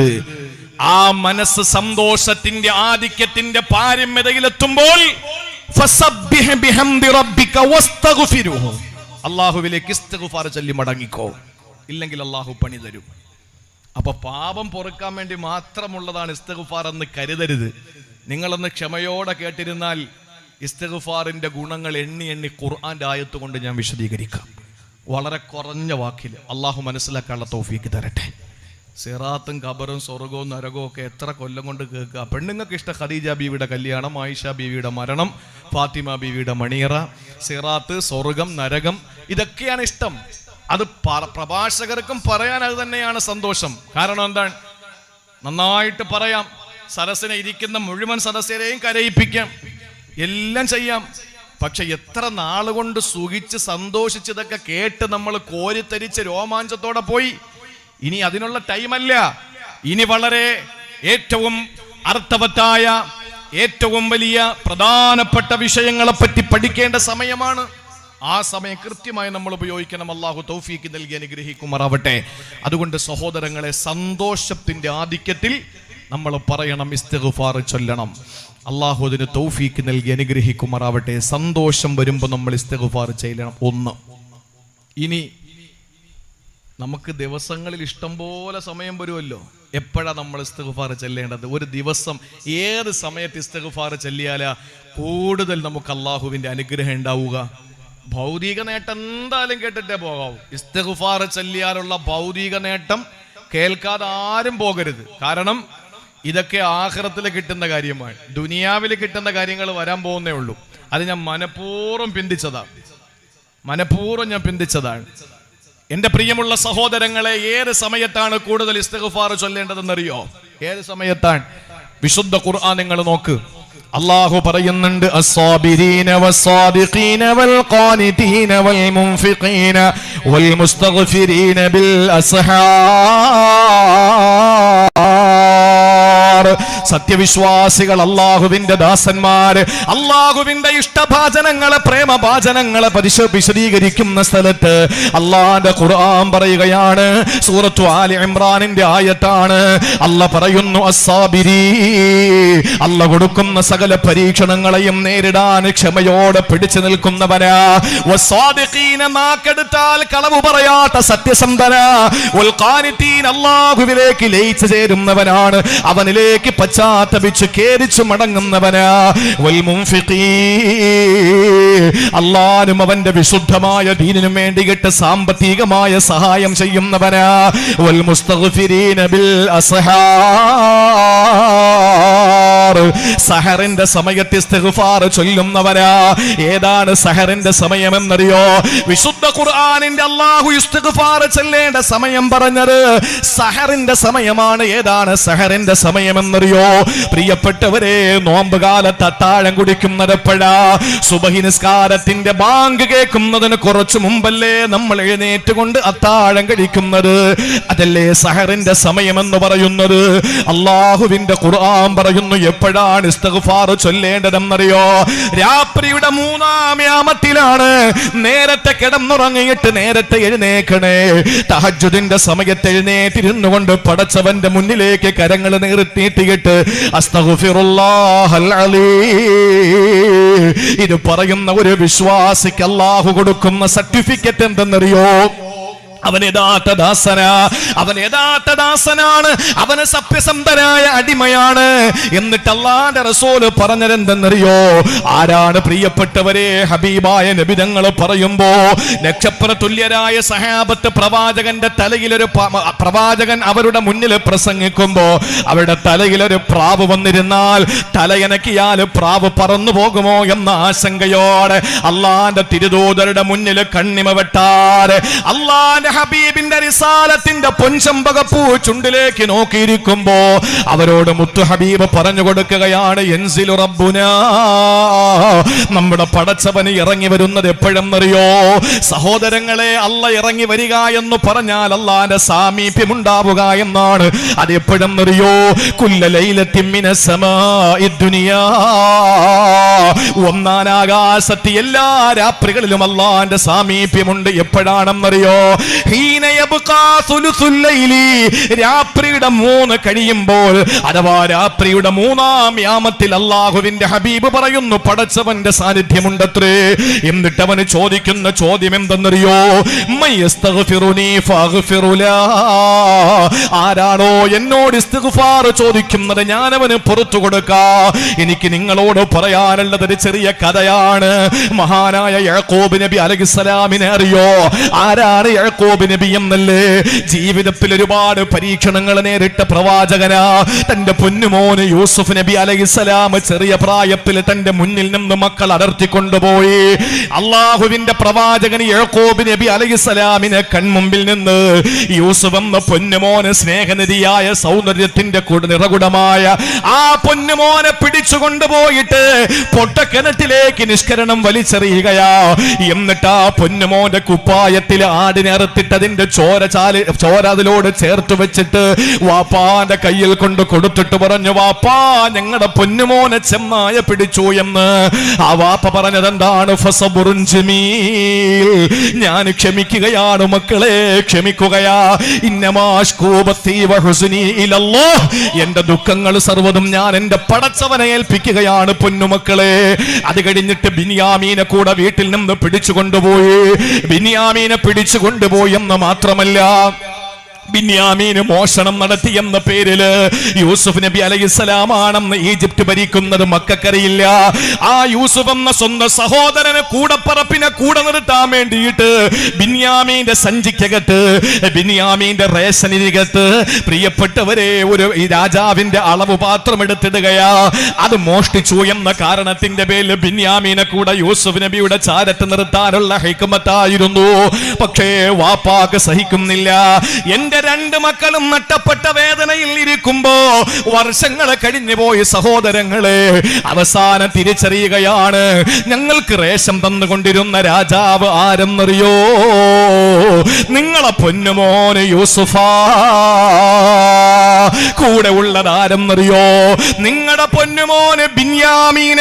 ആ മനസ്സ് സന്തോഷത്തിന്റെ ആധിക്യത്തിന്റെ പാരമ്യതയിലെത്തുമ്പോൾ ഫസബ്ബിഹ് ബിഹംദി റബ്ബിക വസ്തഗ്ഫിറുഹു, അല്ലാഹുവിലേക്ക് ഇസ്തിഗ്ഫാർ ചൊല്ലി മടങ്ങിക്കോ, ഇല്ലെങ്കിൽ അല്ലാഹു പണി തരും. അപ്പൊ പാപം പൊറുക്കാൻ വേണ്ടി മാത്രമുള്ളതാണ് ഇസ്തിഗ്ഫാർ എന്ന് കരുതരുത്. നിങ്ങളൊന്ന് ക്ഷമയോടെ കേട്ടിരുന്നാൽ ഇസ്തിഗ്ഫാറിന്റെ ഗുണങ്ങൾ എണ്ണി ഖുർആന്റെ ആയത്ത് കൊണ്ട് ഞാൻ വിശദീകരിക്കാം. വളരെ കുറഞ്ഞ വാക്കിൽ അള്ളാഹു മനസ്സിലാക്കാനുള്ള തൗഫീക്ക് തരട്ടെ. സിറാത്തും ഖബറും സ്വർഗവും നരകവും ഒക്കെ എത്ര കൊല്ലം കൊണ്ട് കേൾക്കുക. പെണ്ണുങ്ങൾക്ക് ഇഷ്ടം ഖദീജ ബീവിയുടെ കല്യാണം, ആയിഷ ബീവിയുടെ മരണം, ഫാത്തിമ ബീവിയുടെ മണിയറ, സിറാത്ത്, സ്വർഗം, നരകം, ഇതൊക്കെയാണ് ഇഷ്ടം. അത് പ്രഭാഷകർക്കും പറയാൻ അത് തന്നെയാണ് സന്തോഷം. കാരണം എന്താണ്? നന്നായിട്ട് പറയാം, സദസ്സിനെ ഇരിക്കുന്ന മുഴുവൻ സദസ്യരെയും കരയിപ്പിക്കാം, എല്ലാം ചെയ്യാം. പക്ഷെ എത്ര നാളുകൊണ്ട് സുഖിച്ച് സന്തോഷിച്ചതൊക്കെ കേട്ട് നമ്മൾ കോരിത്തരിച്ച് രോമാഞ്ചത്തോടെ പോയി. ഇനി അതിനുള്ള ടൈമല്ല. ഇനി വളരെ ഏറ്റവും അർത്ഥവത്തായ, ഏറ്റവും വലിയ പ്രധാനപ്പെട്ട വിഷയങ്ങളെ പറ്റി പഠിക്കേണ്ട സമയമാണ്. ആ സമയം കൃത്യമായി നമ്മൾ ഉപയോഗിക്കണം. അള്ളാഹു തൗഫീക്ക് നൽകി അനുഗ്രഹിക്കുമാറാവട്ടെ. അതുകൊണ്ട് സഹോദരങ്ങളെ, സന്തോഷത്തിന്റെ ആധിക്യത്തിൽ നമ്മൾ പറയണം, ഇസ്തിഗ്ഫാർ ചൊല്ലണം. അള്ളാഹു അതിന് തൗഫീക്ക് നൽകി അനുഗ്രഹിക്കുമാറാവട്ടെ. സന്തോഷം വരുമ്പോൾ നമ്മൾ ഇസ്തിഗ്ഫാർ ചെയ്യണം. ഒന്ന്, ഇനി നമുക്ക് ദിവസങ്ങളിൽ ഇഷ്ടം പോലെ സമയം വരുമല്ലോ. എപ്പോഴാണ് നമ്മൾ ഇസ്തിഗ്ഫാർ ചെല്ലേണ്ടത്? ഒരു ദിവസം ഏത് സമയത്ത് ഇസ്തിഗ്ഫാർ ചെല്ലിയാലാ കൂടുതൽ നമുക്ക് അള്ളാഹുവിന്റെ അനുഗ്രഹം ഉണ്ടാവുക? ഭൗതിക നേട്ടം എന്തായാലും കേട്ടിട്ടേ പോകാവൂ. ഇസ്തിഗ്ഫാർ ചെല്ലിയാലുള്ള ഭൗതിക നേട്ടം കേൾക്കാതെ ആരും പോകരുത്. കാരണം ഇതൊക്കെ ആഖിറത്തിൽ കിട്ടുന്ന കാര്യമാണ്. ദുനിയാവിൽ കിട്ടുന്ന കാര്യങ്ങൾ വരാൻ പോകുന്നേ ഉള്ളൂ. അത് ഞാൻ മനഃപൂർവ്വം പിന്തിച്ചതാണ്. എന്റെ പ്രിയമുള്ള സഹോദരങ്ങളെ, ഏത് സമയത്താണ് കൂടുതൽ ഇസ്തിഗ്ഫാർ ചൊല്ലേണ്ടതെന്നറിയോ? ഏത് സമയത്താണ്? വിശുദ്ധ ഖുർആൻ നിങ്ങൾ നോക്ക്. അല്ലാഹു പറയുന്നുണ്ട്, അസ്സാബിരീന വസ്സാദിഖീന വൽഖാനിതീന വൽമുൻഫിഖീന വൽമുസ്തഗ്ഫിരീന ബിൽ അസ്ഹാർ. സത്യവിശ്വാസികൾ, അള്ളാഹുവിന്റെ ദാസന്മാര്, അള്ളാഹുവിന്റെ ഇഷ്ടഭാചനങ്ങളെ, പ്രേമഭാചനങ്ങളെ വിശദീകരിക്കുന്ന സ്ഥലത്ത് അള്ളാന്റെ ഖുർആൻ പറയുകയാണ്. സൂറത്തു ആലി ഇംറാനിന്റെ ആയത്താണ്. അല്ലാഹ് പറയുന്നു, അസ്സാബിരീ, അല്ലാഹ് കൊടുക്കുന്ന സകല പരീക്ഷണങ്ങളെയും നേരിടാൻ ക്ഷമയോടെ പിടിച്ചു നിൽക്കുന്നവനാ. വസ്സാദിഖീന, നാക്കെടുത്താൽ കളവ് പറയാത്ത സത്യസന്ധനാ. വൽഖാനിതീൻ, അല്ലാഹുവിലേക്ക് ലയിച്ചു ചേരുന്നവനാണ്, അവനിലേക്ക് പശ്ചാത്തപിച്ച് ഖേദിച്ചു മടങ്ങുന്നവനാ. വൽമുൻഫിഖീൻ, അല്ലാഹുവിനും അവന്റെ വിശുദ്ധമായ ദീനിനും വേണ്ടിയിട്ട് സാമ്പത്തികമായ സഹായം ചെയ്യുന്നവനാ. വൽമുസ്തഗ്ഫിരീന ബിൽ അസ്ഹാർ, സഹറിന്റെ സമയത്ത് ഇസ്തിഗ്ഫാർ ചൊല്ലുന്നവരാ. ഏതാണ് സഹറിന്റെ സമയമെന്നറിയോ? വിശുദ്ധ ഖുർആനിന്റെ അല്ലാഹു ഇസ്തിഗ്ഫാർ ചൊല്ലേണ്ട സമയം പറഞ്ഞത് സഹറിന്റെ സമയമാണ്. ഏതാണ് സഹറിന്റെ സമയമെന്നറിയോ? പ്രിയപ്പെട്ടവരെ, നോമ്പ് കാലത്ത് അത്താഴം കുടിക്കുന്നത് എപ്പോഴാ? സുബഹി നിസ്കാരത്തിന്റെ ബാങ്ക് കേൾക്കുന്നതിന് കുറച്ചു മുമ്പല്ലേ നമ്മൾ എഴുന്നേറ്റുകൊണ്ട് അത്താഴം കഴിക്കുന്നത്? അതല്ലേ സഹറിന്റെ സമയമെന്ന് പറയുന്നത്? അല്ലാഹുവിന്റെ ഖുർആൻ പറയുന്നു, എപ്പോഴാണ് ഇസ്തിഗ്ഫാർ ചൊല്ലേണ്ടതെന്നറിയോ? രാത്രിയുടെ 3-ാം യാമത്തിലാണ്. നേരത്തെ കിടന്നുറങ്ങിയിട്ട് നേരത്തെ എഴുന്നേക്കണേ. തഹജ്ജുദിന്റെ സമയത്ത് എഴുന്നേറ്റിരുന്നു കൊണ്ട് പടച്ചവന്റെ മുന്നിലേക്ക് കരങ്ങൾ നീട്ടിയിട്ട് അസ്തഗ്ഫിറുല്ലാഹൽ അലീം, ഇത് പറയുന്ന ഒരു വിശ്വാസിക്ക് അല്ലാഹു കൊടുക്കുന്ന സർട്ടിഫിക്കറ്റ് എന്തെന്നറിയോ? അവൻ യഥാർത്ഥ ദാസനാണ്, അവന് സത്യസന്ധനായ അടിമയാണ്. എന്നിട്ട് അല്ലാഹുവിന്റെ റസൂൽ പറഞ്ഞതെന്തെന്നറിയോ? ആരാണ് പ്രിയപ്പെട്ടവരെ? ഹബീബായ നബി തങ്ങൾ പറയുമ്പോ, നക്ഷത്ര തുല്യരായ സഹാബത്ത് പ്രവാചകന്റെ തലയിലൊരു പ്രവാചകൻ അവരുടെ മുന്നിൽ പ്രസംഗിക്കുമ്പോ അവരുടെ തലയിലൊരു പ്രാവ് വന്നിരുന്നാൽ തലയനക്കിയാൽ പ്രാവ് പറന്നു പോകുമോ എന്ന ആശങ്കയോടെ അല്ലാഹുവിന്റെ തിരുദൂതരുടെ മുന്നിൽ കണ്ണിമ വെട്ടാതെ അല്ലാഹുവിന്റെ ഹബീബിന്റെ റിസാലത്തിന്റെ പൊൻചമ്പകപ്പൂ ചുണ്ടിലേക്ക് നോക്കിയിരിക്കുമ്പോ അവരോട് മുത്തു ഹബീബ് പറഞ്ഞു കൊടുക്കുകയാണ്, യൻസിലു റബ്ബുനാ, നമ്മുടെ പടച്ചവന് ഇറങ്ങി വരുന്നത് എപ്പോഴെന്നറിയോ? സഹോദരങ്ങളെ, അല്ല ഇറങ്ങി വരിക എന്ന് പറഞ്ഞാൽ അല്ലാഹുവിന്റെ സാമീപ്യം ഉണ്ടാവുക എന്നാണ്. അത് എപ്പോഴെന്നറിയോ? കുല്ല ലൈലത്തിൻ മിനസ് സമാഇ ദുനിയാ, ഒന്നാം ആകാശത്ത് എല്ലാ രാത്രികളിലും അല്ലാഹുവിന്റെ സാമീപ്യമുണ്ട്. എപ്പോഴാണെന്നറിയോ? രാത്രിയുടെ 3 കഴിയുമ്പോൾ, അഥവാ രാത്രിയുടെ 3-ാം യാമത്തിൽ അല്ലാഹുവിന്റെ ഹബീബ് പറയുന്നു, പടച്ചവന്റെ സാന്നിധ്യമുണ്ടത്രേ. എന്നിട്ട് അവന് ചോദിക്കുന്ന ചോദ്യം എന്തെന്നറിയോ? ആരാണോ എന്നോട് ഇസ്തിഗ്ഫാർ ചോദിക്കുന്നത് ഞാൻ അവന് പുറത്തു കൊടുക്കാം. എനിക്ക് നിങ്ങളോട് പറയാനുള്ളത് ഒരു ചെറിയ കഥയാണ്. മഹാനായ യാക്കൂബ് നബി അലൈഹിസ്സലാമിനെ അറിയോ? ആരാണ് യാക്കൂബ് നബി എന്നല്ലേ? ജീവിതത്തിൽ ഒരുപാട് പരീക്ഷണങ്ങൾ നേരിട്ട പ്രവാചകനാ. തന്റെ പൊന്നുമോന് യൂസുഫ് നബി അലൈഹിസ്സലാം ചെറിയ പ്രായത്തിൽ തന്റെ മുന്നിൽ നിന്ന് മക്കൾ അടർത്തിക്കൊണ്ടുപോയി. അള്ളാഹുവിന്റെ പ്രവാചകൻ യാക്കൂബ് നബി അലൈഹിസ്സലാമിനെ കൺമുമ്പിൽ നിന്ന് യൂസുഫ് എന്ന പൊന്നുമോന് സ്നേഹനിധിയായ സൗന്ദര്യത്തിന്റെ നിറകുടമായ ആ പൊന്നുമോനെ പിടിച്ചുകൊണ്ടുപോയിട്ട് പൊട്ടക്കിണറ്റിലേക്ക് നിഷ്കരണം വലിച്ചെറിയുകയാ. എന്നിട്ട് ആ പൊന്നുമോന്റെ കുപ്പായത്തിൽ ആടിനറുത്ത എടുത്തിട്ട് അതിന്റെ ചോര അതിലോട് ചേർത്ത് വെച്ചിട്ട് വാപ്പാന്റെ കയ്യിൽ കൊണ്ട് കൊടുത്തിട്ട് പറഞ്ഞു, വാപ്പാ ഞങ്ങളുടെ പൊന്നുമോനെ ചെന്നായ പിടിച്ചു എന്ന്. ആ വാപ്പ പറഞ്ഞത് എന്താണ്? ഫസബുറുൻ ജമീൽ, ഞാൻ ക്ഷമിക്കുകയാണ് മക്കളെ, ക്ഷമിക്കുകയാ. ഇന്നമാഷ്കൂബത്തി വഹുസ്നി ഇലല്ലാഹ്, എന്റെ ദുഃഖങ്ങൾ സർവ്വതും ഞാൻ എന്റെ പടച്ചവനെ ഏൽപ്പിക്കുകയാണ് പൊന്നുമക്കളെ. അത് കഴിഞ്ഞിട്ട് ബിന്യാമീനെ കൂടെ വീട്ടിൽ നിന്ന് പിടിച്ചു കൊണ്ടുപോയി. ബിന്യാമീനെ പിടിച്ചു കൊണ്ടുപോയി എന്ന് മാത്രമല്ല, ബിന്യാമീന് മോഷണം നടത്തിയെന്ന പേരില് യൂസുഫ് നബി അലൈഹിസ്സലാമാണെന്ന് ഈജിപ്ത് ഭരിക്കുന്നത് മക്കൾക്കറിയില്ല. ആ യൂസുഫ് എന്ന സ്വന്തം സഹോദരനെ കൂടപ്പറപ്പിനെ കൂടെ നിർത്താൻ വേണ്ടിയിട്ട് ബിന്യാമീന്റെ സഞ്ചിക്കകത്ത്, ബിന്യാമീന്റെ റേഷനികത്ത് പ്രിയപ്പെട്ടവരെ ഒരു ഈ രാജാവിന്റെ അളവ് പാത്രം എടുത്തിടുകയാ. അത് മോഷ്ടിച്ചു എന്ന കാരണത്തിന്റെ പേരിൽ ബിന്യാമീനെ കൂടെ യൂസുഫ് നബിയുടെ ചാരത്ത് നിർത്താനുള്ള ഹിക്മത്തായിരുന്നു. പക്ഷേ വാപ്പാക്ക് സഹിക്കുന്നില്ല. എന്റെ രണ്ട് മക്കളും നഷ്ടപ്പെട്ട വേദനയിൽ ഇരിക്കുമ്പോ വർഷങ്ങൾ കഴിഞ്ഞു പോയി സഹോദരങ്ങളെ, അവസാനം തിരിച്ചറിയുകയാണ്, ഞങ്ങൾക്ക് റേഷം തന്നുകൊണ്ടിരുന്ന രാജാവ് ആരെന്നറിയോ? നിങ്ങളെ പൊന്നുമോന് യൂസുഫാ. കൂടെ ഉള്ളത് ആരെന്നറിയോ? നിങ്ങളുടെ പൊന്നുമോന് ബിന്യാമീന.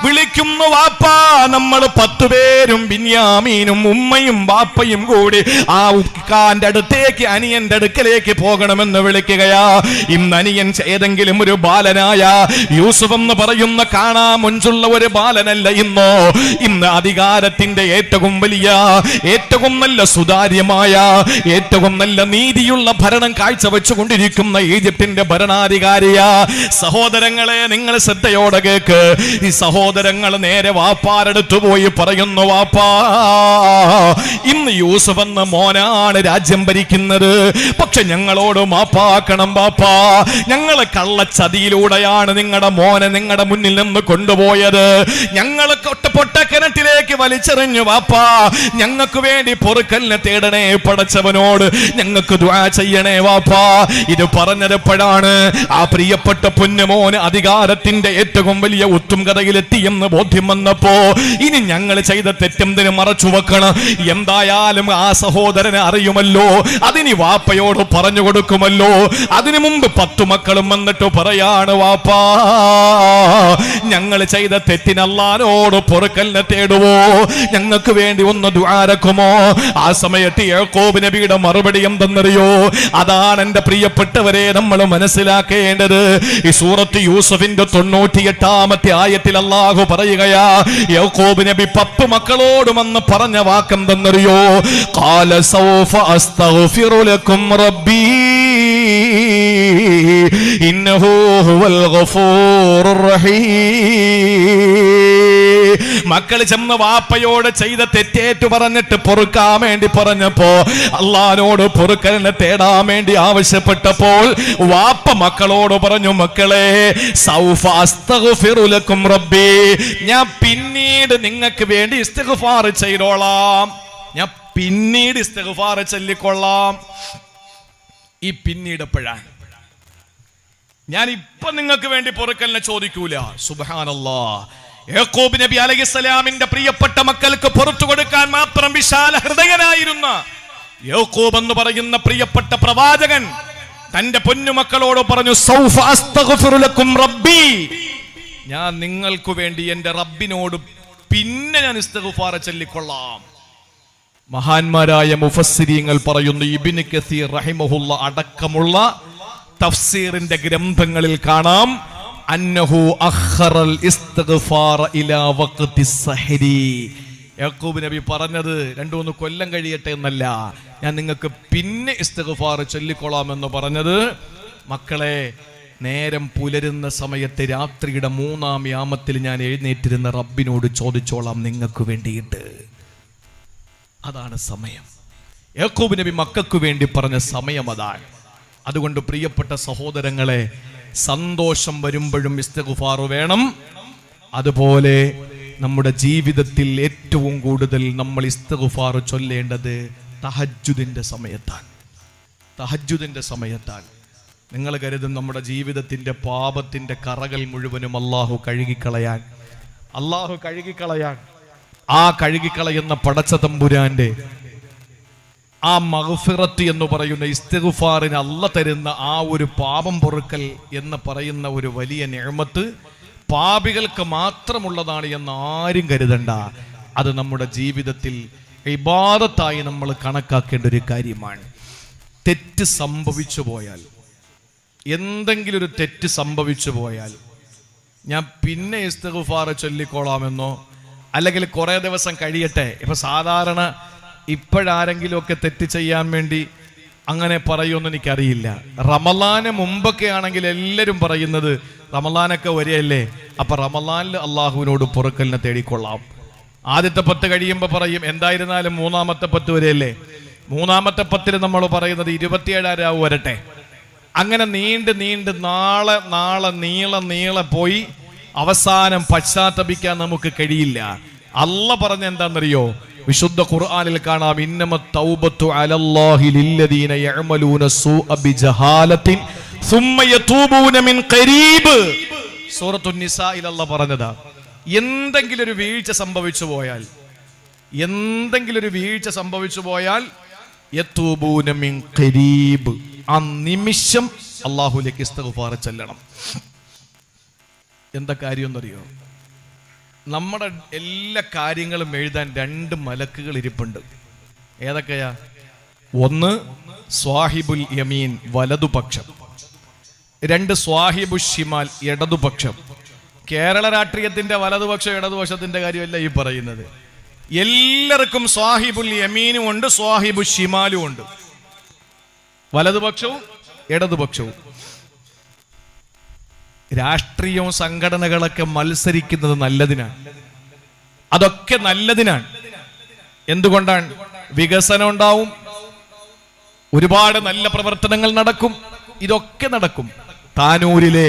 വിളിക്കുന്നു വാപ്പാ, നമ്മൾ 10 പേരും ബിന്യാമീനും ഉമ്മയും വാപ്പയും കൂടി ആ ഉക്കാന്റെ അടുത്തേക്ക് അനിയന്റെ അടുക്കലേക്ക് പോകണമെന്ന് വിളിക്കുകയാ. ഇന്ന് അനിയൻ ഏതെങ്കിലും ഒരു ബാലനായ യൂസുഫ് എന്ന് പറയുന്ന കാണാൻ മുഞ്ചുള്ള ഒരു ബാലനല്ല. ഇന്ന് അധികാരത്തിന്റെ ഏറ്റവും വലിയ, ഏറ്റവും നല്ല സുതാര്യമായ, ഏറ്റവും നല്ല നീതിയുള്ള ഭരണം കാഴ്ചവെച്ചുകൊണ്ടിരിക്കുന്ന ഈജിപ്തിന്റെ ഭരണാധികാരിയ. സഹോദരങ്ങളെ, നിങ്ങൾ ശ്രദ്ധയോടെ കേക്ക്. ഈ സഹോദരങ്ങൾ നേരെ വാപ്പാരടുത്തു പോയി പറയുന്നു, വാപ്പാ ഇന്ന് യൂസുഫ് എന്ന മോനാണ് രാജ്യം ഭരിക്കുന്നത്, പക്ഷെ ഞങ്ങളോട് മാപ്പാക്കണം ബാപ്പാ. ഞങ്ങള് കള്ളച്ചതിയിലൂടെയാണ് നിങ്ങളുടെ മോനെ നിങ്ങളുടെ മുന്നിൽ നിന്ന് കൊണ്ടുപോയത്. ഞങ്ങള് പൊട്ടക്കിണറ്റിലേക്ക് വലിച്ചെറിഞ്ഞു വാപ്പാ. ഞങ്ങൾക്ക് വേണ്ടി പൊറുക്കലിനെ തേടണേ പടച്ചവനോട്, ഞങ്ങൾക്ക് ദുആ ചെയ്യണേ വാപ്പാ. ഇത് പറഞ്ഞപ്പോഴാണ് ആ പ്രിയപ്പെട്ട പൊന്നുമോന് അധികാരത്തിന്റെ ഏറ്റവും വലിയ ഉത്തുംഗതയിലെത്തിയെന്ന് ബോധ്യം വന്നപ്പോ, ഇനി ഞങ്ങൾ ചെയ്ത തെറ്റെന്തിന് മറച്ചു വെക്കണം? എന്തായാലും ആ സഹോദരനെ അറിയുമല്ലോ, അതിന് വാപ്പയോട് പറഞ്ഞു കൊടുക്കുമല്ലോ. അതിനു മുമ്പ് 10 മക്കളും വന്നിട്ട് പറയാണ്, വാപ്പാ ഞങ്ങൾ ചെയ്ത തെറ്റിന് അല്ലാഹുവോട് പൊറുക്കലിനെ തേടുവോ? ഞങ്ങൾക്ക് വേണ്ടി ഒന്ന് ദുആരക്കുമോ? ആ സമയത്ത് യാക്കൂബ് നബിയുടെ മറുപടി എന്തെന്നറിയോ? അതാണ് എന്റെ പ്രിയപ്പെട്ടവരെ നമ്മൾ മനസ്സിലാക്കേണ്ടത്. ഈ സൂറത്ത് യൂസുഫിന്റെ 98-ാമത്തെ ആയത്തിൽ അല്ലാഹു പറയുകയാ, യാക്കൂബ് നബി 10 മക്കളോടും അന്ന് പറഞ്ഞ വാക്കെന്തെന്നറിയോ? ഖാല സൗഫ അസ്തഗ്ഫിറു ലക്കും റബ്ബി ഇന്നഹു ഹുവൽ ഗഫൂറുർ റഹീം. മക്കൾ ചെന്ന് വാപ്പയോട് ചെയ്ത തെറ്റേറ്റു പറഞ്ഞിട്ട് പൊറുക്കാൻ വേണ്ടി പറഞ്ഞപ്പോ, അള്ളാഹുവോട് പൊറുക്കലിനെ തേടാൻ വേണ്ടി ആവശ്യപ്പെട്ടപ്പോൾ വാപ്പ മക്കളോട് പറഞ്ഞു, മക്കളെ സൗഫ അസ്തഗ്ഫിറു ലക്കും റബ്ബി, ഞാൻ പിന്നീട് നിങ്ങൾക്ക് വേണ്ടി ഇസ്തിഗ്ഫാർ ചെയ്തോളാം, ഞാൻ പിന്നീട് ഇസ്തിഗ്ഫാർ ചൊല്ലിക്കൊള്ളാം. ഈ പിന്നീട് എപ്പോഴാണ്? ഞാൻ ഇപ്പൊ നിങ്ങൾക്ക് വേണ്ടി പൊറുക്കലിനെ ചോദിക്കൂല. സുബ്ഹാനല്ലാഹ്. യാക്കൂബ് നബി അലൈഹിസ്സലാമിന്റെ പ്രിയപ്പെട്ട മക്കൾക്ക് പുറത്തു കൊടുക്കാൻ മാത്രം വിശാല ഹൃദയനായിരുന്ന യാക്കൂബ് എന്ന് പറയുന്ന പ്രിയപ്പെട്ട പ്രവാചകൻ തന്റെ പൊന്നുമക്കളോട് പറഞ്ഞു, സൗഫ അസ്തഗ്ഫിറു ലക്കും റബ്ബി, ഞാൻ നിങ്ങൾക്ക് വേണ്ടി എന്റെ റബ്ബിനോട് പിന്നെ ഞാൻ ഇസ്തിഗ്ഫാർ ചൊല്ലിക്കൊള്ളാം. മഹാന്മാരായ മുഫസ്സിരീങ്ങൾ പറയുന്നു, ഇബ്നു കസീർ റഹിമഹുല്ല അടക്കമുള്ള തഫ്സീറിന്റെ ഗ്രന്ഥങ്ങളിൽ കാണാം, അന്നഹു അഖറൽ ഇസ്തിഗ്ഫാർ ഇലാ വഖ്തി സഹരി. യാക്കൂബ് നബി പറഞ്ഞത് 2-3 കൊല്ലം കഴിയട്ടെ എന്നല്ല, ഞാൻ നിങ്ങൾക്ക് പിന്നെ ഇസ്തിഗ്ഫാർ ചൊല്ലിക്കൊള്ളാമെന്ന് പറഞ്ഞത്. മക്കളെ, നേരം പുലരുന്ന സമയത്ത് രാത്രിയുടെ 3-ാം യാമത്തിൽ ഞാൻ എഴുന്നേറ്റിരുന്ന റബ്ബിനോട് ചോദിച്ചോളാം നിങ്ങൾക്ക് വേണ്ടിയിട്ട്. അതാണ് സമയം. യാക്കൂബ് നബി മക്കൾക്ക് വേണ്ടി പറഞ്ഞ സമയം അതാണ്. അതുകൊണ്ട് പ്രിയപ്പെട്ട സഹോദരങ്ങളെ, സന്തോഷം വരുമ്പോഴും ഇസ്തിഗ്ഫാർ വേണം. അതുപോലെ നമ്മുടെ ജീവിതത്തിൽ ഏറ്റവും കൂടുതൽ നമ്മൾ ഇസ്തിഗ്ഫാർ ചൊല്ലേണ്ടത് തഹജ്ജുദിന്റെ സമയത്താണ്. തഹജ്ജുദിന്റെ സമയത്താണ്. നിങ്ങൾ കരുതും നമ്മുടെ ജീവിതത്തിന്റെ പാപത്തിന്റെ കറകൾ മുഴുവനും അല്ലാഹു കഴുകിക്കളയാൻ. ആ കഴുകിക്കളയുന്ന പടച്ച തമ്പുരാന്റെ ആ മഗ്ഫിറത്ത് എന്ന് പറയുന്ന ഇസ്തിഗ്ഫാറിന് അല്ലാഹ് തരുന്ന ആ ഒരു പാപം പൊറുക്കൽ എന്ന് പറയുന്ന ഒരു വലിയ നിഅമത്ത് പാപികൾക്ക് മാത്രമുള്ളതാണ് എന്ന് ആരും കരുതണ്ട. അത് നമ്മുടെ ജീവിതത്തിൽ ഇബാദത്തായി നമ്മൾ കണക്കാക്കേണ്ട ഒരു കാര്യമാണ്. തെറ്റ് സംഭവിച്ചു പോയാൽ, എന്തെങ്കിലും ഒരു തെറ്റ് സംഭവിച്ചു പോയാൽ ഞാൻ പിന്നെ ഇസ്തിഗ്ഫാർ ചൊല്ലിക്കോളാമെന്നോ അല്ലെങ്കിൽ കുറേ ദിവസം കഴിയട്ടെ, ഇപ്പൊ സാധാരണ ഇപ്പോഴാരെങ്കിലും ഒക്കെ തെറ്റ് ചെയ്യാൻ വേണ്ടി അങ്ങനെ പറയുമെന്ന് എനിക്കറിയില്ല. റമളാന് മുമ്പൊക്കെ ആണെങ്കിൽ എല്ലാവരും പറയുന്നത് റമളാനൊക്കെ വരികയല്ലേ, അപ്പൊ റമളാനിൽ അള്ളാഹുവിനോട് പൊറുക്കലിനെ തേടിക്കൊള്ളാം. ആദ്യത്തെ 10 കഴിയുമ്പോൾ പറയും എന്തായിരുന്നാലും 3-ാമത്തെ 10 വരെയല്ലേ, 3-ാമത്തെ 10 നമ്മൾ പറയുന്നത് 27 രാവ് വരട്ടെ. അങ്ങനെ നീണ്ട് നാളെ നീളെ പോയി അവസാനം പശ്ചാത്തപിക്കാൻ നമുക്ക് കഴിയില്ല. അല്ലാഹ് പറഞ്ഞ എന്താണെന്നറിയോ? വിശുദ്ധ ഖുർആനിൽ കാണാം, ഇന്നമത് തൗബത്തു അലല്ലാഹി ലില്ലദീന യഅമലൂന സൂഅ ബിജഹാലത്തിൻ സുമ്മ യതൂബൂന മിൻ ഖരീബ്. സൂറത്തുൻ നിസായിൽ അല്ലാഹ് പറഞ്ഞതാ, എന്തെങ്കിലും ഒരു വീഴ്ച സംഭവിച്ചു പോയാൽ യതൂബൂന മിൻ ഖരീബ്, ആ നിമിഷം അല്ലാഹുവിലേക്ക് ഇസ്തിഗ്ഫാർ ചെല്ലണം. എന്താ കാര്യം എന്നറിയോ? നമ്മുടെ എല്ലാ കാര്യങ്ങളും എഴുതാൻ 2 മലക്കുകൾ ഇരിപ്പുണ്ട്. ഏതൊക്കെയാ? ഒന്ന് സ്വാഹിബുൽ യമീൻ വലതുപക്ഷം, 2 സ്വാഹിബു ഷിമാൽ ഇടതുപക്ഷം. കേരള രാഷ്ട്രീയത്തിന്റെ വലതുപക്ഷം ഇടതുപക്ഷത്തിന്റെ കാര്യമല്ല ഈ പറയുന്നത്. എല്ലാവർക്കും സ്വാഹിബുൽ യമീനും ഉണ്ട്, സ്വാഹിബു ഷിമാലും ഉണ്ട്, വലതുപക്ഷവും ഇടതുപക്ഷവും. രാഷ്ട്രീയവും സംഘടനകളൊക്കെ മത്സരിക്കുന്നത് നല്ലതിനാണ്, അതൊക്കെ നല്ലതിനാണ്. എന്തുകൊണ്ടാണ്? വികസനം ഉണ്ടാവും, ഒരുപാട് നല്ല പ്രവർത്തനങ്ങൾ നടക്കും, ഇതൊക്കെ നടക്കും. താനൂരിലെ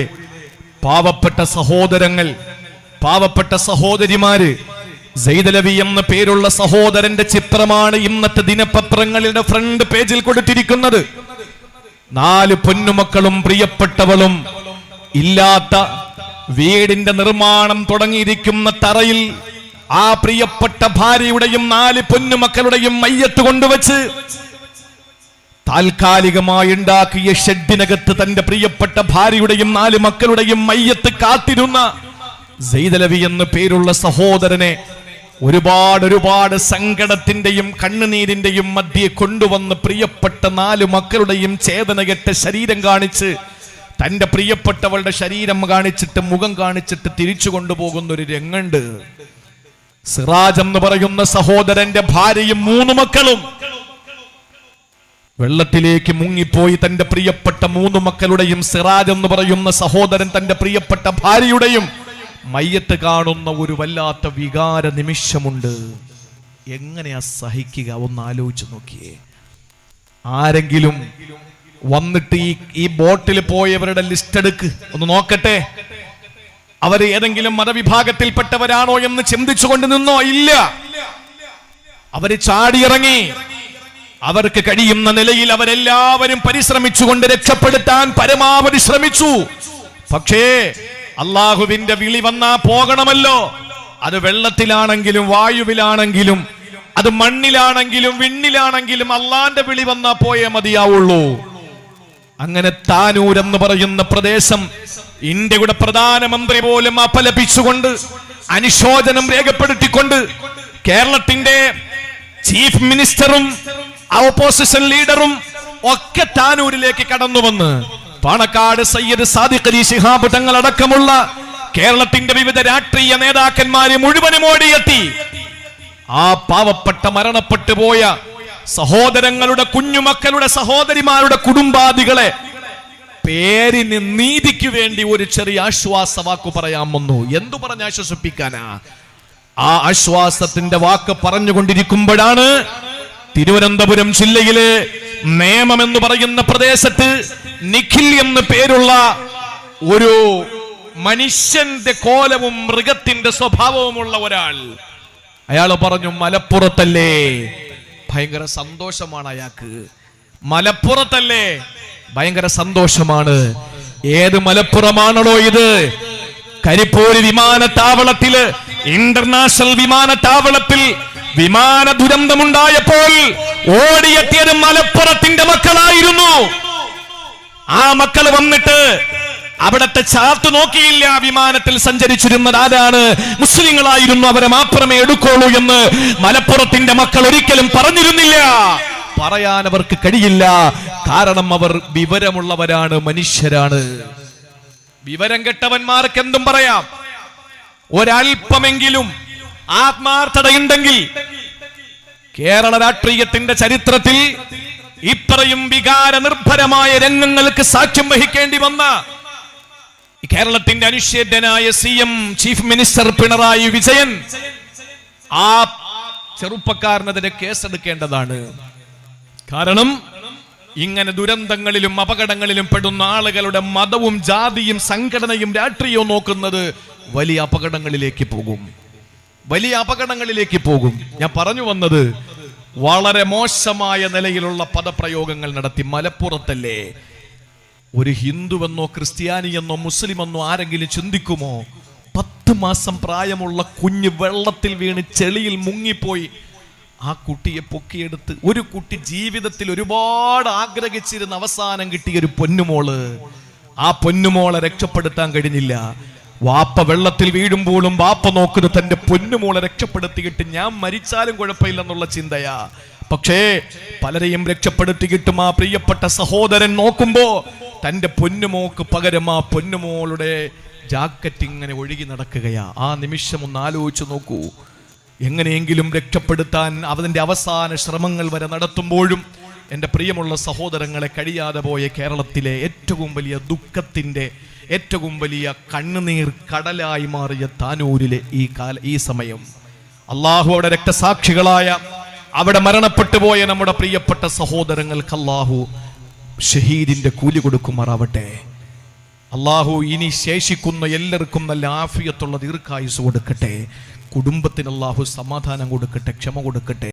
പാവപ്പെട്ട സഹോദരങ്ങൾ, പാവപ്പെട്ട സഹോദരിമാര്, സൈദലവി എന്ന പേരുള്ള സഹോദരന്റെ ചിത്രമാണ് ഇന്നത്തെ ദിനപത്രങ്ങളുടെ ഫ്രണ്ട് പേജിൽ കൊടുത്തിരിക്കുന്നത്. 4 പൊന്നുമക്കളും പ്രിയപ്പെട്ടവളും ഇല്ലാത്ത വീടിന്റെ നിർമ്മാണം തുടങ്ങിയിരിക്കുന്ന തറയിൽ ആ പ്രിയപ്പെട്ട ഭാര്യയുടെയും 4 പൊന്നുമക്കളുടെയും മയ്യത്ത് കൊണ്ടുവച്ച് താൽക്കാലികമായി ഉണ്ടാക്കിയ ഷെഡിനകത്ത് തന്റെ പ്രിയപ്പെട്ട ഭാര്യയുടെയും 4 മക്കളുടെയും മയ്യത്ത് കാത്തിരുന്ന സൈദലവി എന്ന് പേരുള്ള സഹോദരനെ ഒരുപാട് സങ്കടത്തിന്റെയും കണ്ണുനീരിന്റെയും മധ്യേ കൊണ്ടുവന്ന് പ്രിയപ്പെട്ട 4 മക്കളുടെയും ചേതനകെട്ട ശരീരം കാണിച്ച്, തന്റെ പ്രിയപ്പെട്ടവളുടെ ശരീരം കാണിച്ചിട്ട് മുഖം കാണിച്ചിട്ട് തിരിച്ചു കൊണ്ടുപോകുന്ന ഒരു രംഗുണ്ട്. സിറാജ് എന്ന് പറയുന്ന സഹോദരന്റെ ഭാര്യയും 3 മക്കളും വെള്ളത്തിലേക്ക് മുങ്ങിപ്പോയി. തന്റെ പ്രിയപ്പെട്ട 3 മക്കളുടെയും സിറാജ് എന്ന് പറയുന്ന സഹോദരൻ തന്റെ പ്രിയപ്പെട്ട ഭാര്യയുടെയും മയ്യത്ത് കാണുന്ന ഒരു വല്ലാത്ത വികാര നിമിഷമുണ്ട്. എങ്ങനെയാ സഹിക്കുക? ഒന്ന് ആലോചിച്ച് നോക്കിയേ. ആരെങ്കിലും വന്നിട്ട് ഈ ബോട്ടിൽ പോയവരുടെ ലിസ്റ്റ് എടുക്ക്, ഒന്ന് നോക്കട്ടെ. അവർ ഏതെങ്കിലും മതവിഭാഗത്തിൽപ്പെട്ടവരാണോ എന്ന് ചിന്തിച്ചുകൊണ്ട് നിന്നോ? ഇല്ല, അവര് ചാടിയിറങ്ങി. അവർക്ക് കഴിയുന്ന നിലയിൽ അവരെല്ലാവരും പരിശ്രമിച്ചുകൊണ്ട് രക്ഷപ്പെടുത്താൻ പരമാവധി ശ്രമിച്ചു. പക്ഷേ അള്ളാഹുവിന്റെ വിളി വന്നാ പോകണമല്ലോ. അത് വെള്ളത്തിലാണെങ്കിലും വായുവിലാണെങ്കിലും അത് മണ്ണിലാണെങ്കിലും വിണ്ണിലാണെങ്കിലും അള്ളാന്റെ വിളി വന്നാ പോയേ മതിയാവുള്ളൂ. അങ്ങനെ താനൂർ എന്ന് പറയുന്ന പ്രദേശം ഇന്ത്യയുടെ പ്രധാനമന്ത്രി പോലും അപലപിച്ചുകൊണ്ട് അനുശോചനം രേഖപ്പെടുത്തിക്കൊണ്ട് കേരളത്തിന്റെ ചീഫ് മിനിസ്റ്ററും ഓപ്പോസിഷൻ ലീഡറും ഒക്കെ താനൂരിലേക്ക് കടന്നു വന്ന് പാണക്കാട് സയ്യിദ് സാദിഖ് അലി ശിഹാബ് തങ്ങളടക്കമുള്ള കേരളത്തിന്റെ വിവിധ രാഷ്ട്രീയ നേതാക്കന്മാരെ മുഴുവനും ഓടിയെത്തി ആ പാവപ്പെട്ട മരണപ്പെട്ടു പോയ സഹോദരങ്ങളുടെ കുഞ്ഞുമക്കളുടെ സഹോദരിമാരുടെ കുടുംബാദികളെ പേരിന് നീതിക്ക് വേണ്ടി ഒരു ചെറിയ ആശ്വാസ വാക്ക് പറയാൻ വന്നു. എന്തു പറഞ്ഞ് ആശ്വസിപ്പിക്കാനാ? ആ ആശ്വാസത്തിന്റെ വാക്ക് പറഞ്ഞുകൊണ്ടിരിക്കുമ്പോഴാണ് തിരുവനന്തപുരം ജില്ലയിലെ നേമം എന്ന് പറയുന്ന പ്രദേശത്ത് നിഖിൽ എന്ന് പേരുള്ള ഒരു മനുഷ്യന്റെ കോലവും മൃഗത്തിന്റെ സ്വഭാവവുമുള്ള ഒരാൾ, അയാൾ പറഞ്ഞു, മലപ്പുറത്തല്ലേ? ഭയങ്കര സന്തോഷമാണ് അയാൾക്ക്. മലപ്പുറത്തല്ലേ? ഭയങ്കര സന്തോഷമാണ്. ഏത് മലപ്പുറമാണല്ലോ ഇത്? കരിപ്പൂര് വിമാനത്താവളത്തില്, ഇന്റർനാഷണൽ വിമാനത്താവളത്തിൽ വിമാന ദുരന്തമുണ്ടായപ്പോൾ ഓടിയെത്തിയത് മലപ്പുറത്തിന്റെ മക്കളായിരുന്നു. ആ മക്കൾ വന്നിട്ട് അവിടത്തെ ചാർട്ട് നോക്കിയില്ല. വിമാനത്തിൽ സഞ്ചരിച്ചിരുന്നത് ആരാണ്? മുസ്ലിങ്ങളായിരുന്നു, അവരെ മാത്രമേ എടുക്കുള്ളൂ എന്ന് മലപ്പുറത്തിന്റെ മക്കൾ ഒരിക്കലും പറഞ്ഞിരുന്നില്ല. പറയാൻ അവർക്ക് കഴിയില്ല. കാരണം അവർ വിവരമുള്ളവരാണ്, മനുഷ്യരാണ്. വിവരം കെട്ടവന്മാർക്ക് എന്തും പറയാം. ഒരൽപ്പമെങ്കിലും ആത്മാർത്ഥതയുണ്ടെങ്കിൽ കേരള രാഷ്ട്രീയത്തിന്റെ ചരിത്രത്തിൽ ഇത്രയും വികാര നിർഭരമായ രംഗങ്ങൾക്ക് സാക്ഷ്യം വഹിക്കേണ്ടി വന്ന കേരളത്തിന്റെ അനുശേദ്യനായ CM chief minister Pinarayi Vijayan ആ ചെറുപ്പക്കാരനെതിരെ കേസെടുക്കേണ്ടതാണ്. കാരണം ഇങ്ങനെ ദുരന്തങ്ങളിലും അപകടങ്ങളിലും പെടുന്ന ആളുകളുടെ മതവും ജാതിയും സംഘടനയും രാഷ്ട്രീയവും നോക്കുന്നത് വലിയ അപകടങ്ങളിലേക്ക് പോകും, വലിയ അപകടങ്ങളിലേക്ക് പോകും. ഞാൻ പറഞ്ഞു വന്നത്, വളരെ മോശമായ നിലയിലുള്ള പദപ്രയോഗങ്ങൾ നടത്തി. മലപ്പുറത്തല്ലേ ഒരു ഹിന്ദുവെന്നോ ക്രിസ്ത്യാനിയെന്നോ മുസ്ലിമെന്നോ ആരെങ്കിലും ചിന്തിക്കുമോ? 10 മാസം പ്രായമുള്ള കുഞ്ഞ് വെള്ളത്തിൽ വീണ് ചെളിയിൽ മുങ്ങിപ്പോയി. ആ കുട്ടിയെ പൊക്കിയെടുത്ത്, ഒരു കുട്ടി ജീവിതത്തിൽ ഒരുപാട് ആഗ്രഹിച്ചിരുന്ന അവസാനം കിട്ടിയ ഒരു പൊന്നുമോള്, ആ പൊന്നുമോളെ രക്ഷപ്പെടുത്താൻ കഴിഞ്ഞില്ല. വാപ്പ വെള്ളത്തിൽ വീഴുമ്പോഴും വാപ്പ നോക്കുന്നത് തന്റെ പൊന്നുമോളെ രക്ഷപ്പെടുത്തിയിട്ട് ഞാൻ മരിച്ചാലും കുഴപ്പമില്ലെന്നുള്ള ചിന്തയാ. പക്ഷേ പലരെയും രക്ഷപ്പെടുത്തിയിട്ടും ആ പ്രിയപ്പെട്ട സഹോദരൻ നോക്കുമ്പോ തന്റെ പൊന്നുമോക്ക് പകരം ആ പൊന്നുമോളുടെ ജാക്കറ്റ് ഇങ്ങനെ ഒഴുകി നടക്കുകയാ. ആ നിമിഷം ഒന്ന് ആലോചിച്ച് നോക്കൂ. എങ്ങനെയെങ്കിലും രക്ഷപ്പെടുത്താൻ അവന്റെ അവസാന ശ്രമങ്ങൾ വരെ നടത്തുമ്പോഴും എൻ്റെ പ്രിയമുള്ള സഹോദരങ്ങളെ, കഴിയാതെ പോയ കേരളത്തിലെ ഏറ്റവും വലിയ ദുഃഖത്തിന്റെ, ഏറ്റവും വലിയ കണ്ണുനീർ കടലായി മാറിയ താനൂരിലെ ഈ സമയം, അള്ളാഹു അവിടെ രക്തസാക്ഷികളായ, അവിടെ മരണപ്പെട്ടു പോയ നമ്മുടെ പ്രിയപ്പെട്ട സഹോദരങ്ങൾക്ക് അള്ളാഹു ഷഹീദിന്റെ കൂലി കൊടുക്കുമാറാവട്ടെ. അള്ളാഹു ഇനി ശേഷിക്കുന്ന എല്ലാവർക്കും നല്ല ആഫിയത്തുള്ള ദീർഘായുസ് കൊടുക്കട്ടെ. കുടുംബത്തിന് അള്ളാഹു സമാധാനം കൊടുക്കട്ടെ, ക്ഷമ കൊടുക്കട്ടെ.